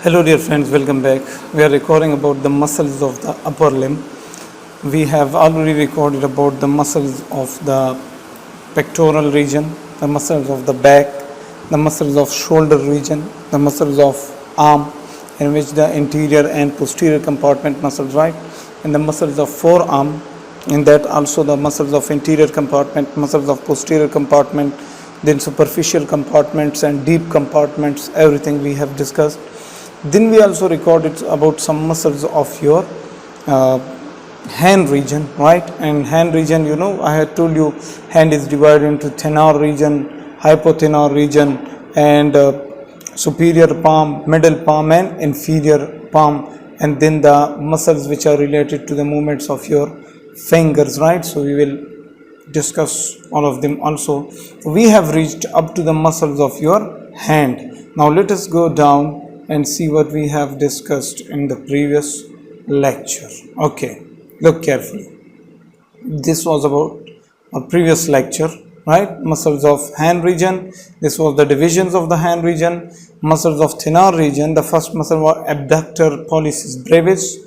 Hello dear friends, welcome back. We are recording about the muscles of the upper limb. We have already recorded about the muscles of the pectoral region, the muscles of the back, the muscles of shoulder region, the muscles of arm, in which the interior and posterior compartment muscles, right? And the muscles of forearm, in that also the muscles of interior compartment, muscles of posterior compartment, then superficial compartments and deep compartments, everything we have discussed. Then we also recorded about some muscles of your hand region, right? And hand region, I had told you hand is divided into thenar region, hypothenar region, and superior palm, middle palm, and inferior palm, and then the muscles which are related to the movements of your fingers, right? So we will discuss all of them also. We have reached up to the muscles of your hand. Now let us go down and see what we have discussed in the previous lecture. Okay, look carefully. This was about our previous lecture, right? Muscles of hand region. This was the divisions of the hand region. Muscles of thenar region. The first muscle was abductor pollicis brevis,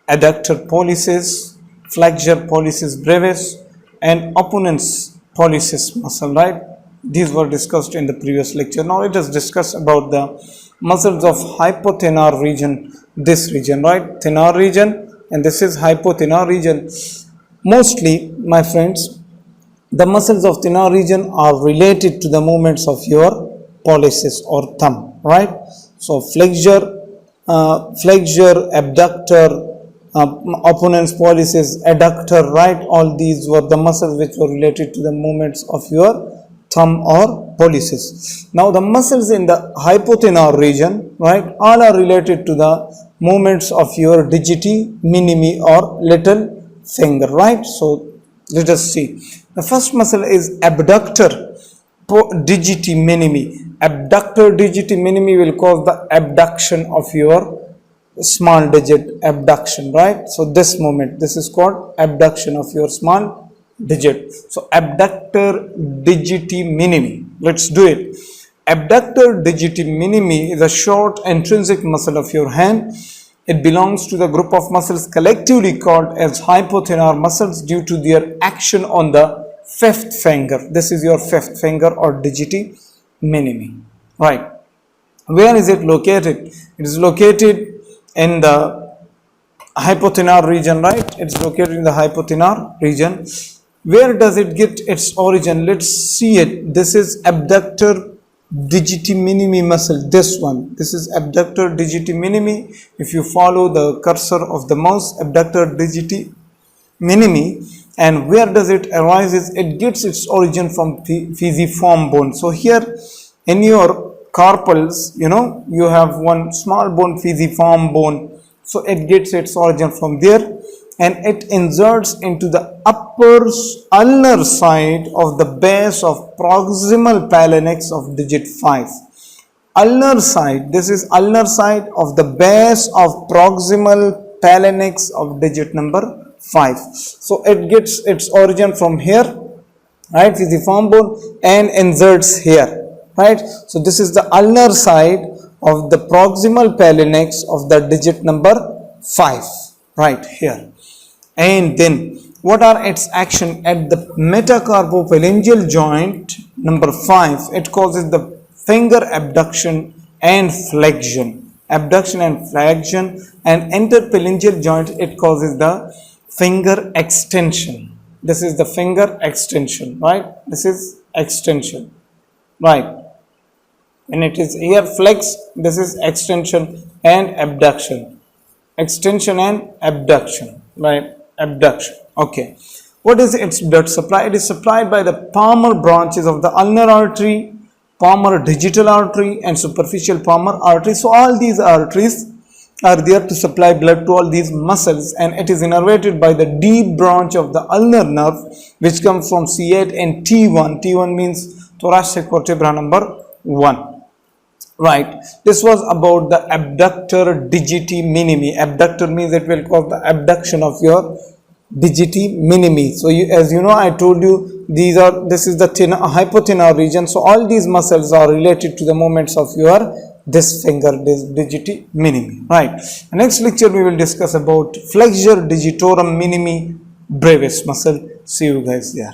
adductor pollicis, flexor pollicis brevis, and opponens pollicis muscle, right? These were discussed in the previous lecture. Now let us discuss about the muscles of hypothenar region, this region, right? Thenar region, and this is hypothenar region. Mostly, my friends, the muscles of thenar region are related to the movements of your pollicis or thumb, right? So flexor, abductor, opponens pollicis, adductor, right? All these were the muscles which were related to the movements of your thumb or pollicis. Now the muscles in the hypothenar region, right, all are related to the movements of your digiti minimi or little finger, right? So let us see. The first muscle is abductor digiti minimi. Abductor digiti minimi will cause the abduction of your small digit, abduction, right? So this movement, this is called abduction of your small digit. So abductor digiti minimi. Let's do it. Abductor digiti minimi is a short intrinsic muscle of your hand. It belongs to the group of muscles collectively called as hypothenar muscles due to their action on the fifth finger. This is your fifth finger or digiti minimi, right? Where is it located? It is located in the hypothenar region, right? It's located in the hypothenar region. Where does it get its origin? Let's see it. This is abductor digiti minimi muscle, this one. This is abductor digiti minimi. If you follow the cursor of the mouse, abductor digiti minimi, and where does it arise? It gets its origin from pisiform bone. So here in your carpals, you have one small bone, pisiform bone. So it gets its origin from there, and it inserts into the upper ulnar side of the base of proximal phalanx of digit 5. Ulnar side, this is ulnar side of the base of proximal phalanx of digit number 5. So it gets its origin from here, right, pisiform bone, and inserts here, right? So this is the ulnar side of the proximal phalanx of the digit number 5, right here. And then what are its action at the metacarpophalangeal joint number 5? It causes the finger abduction and flexion, and interphalangeal joint, it causes the finger extension. This is the finger extension, right? This is extension, right? And it is here flex, this is extension and abduction, extension and abduction, right? Abduction. Okay. What is its blood supply? It is supplied by the palmar branches of the ulnar artery, palmar digital artery, and superficial palmar artery. So all these arteries are there to supply blood to all these muscles, and it is innervated by the deep branch of the ulnar nerve, which comes from C8 and T1. T1 means thoracic vertebra number 1. Right, this was about the abductor digiti minimi. Abductor means it will cause the abduction of your digiti minimi. So as you know, I told you this is the hypothenar region. So all these muscles are related to the movements of your this finger digiti minimi, right? Next lecture we will discuss about flexure digitorum minimi brevis muscle. See you guys there.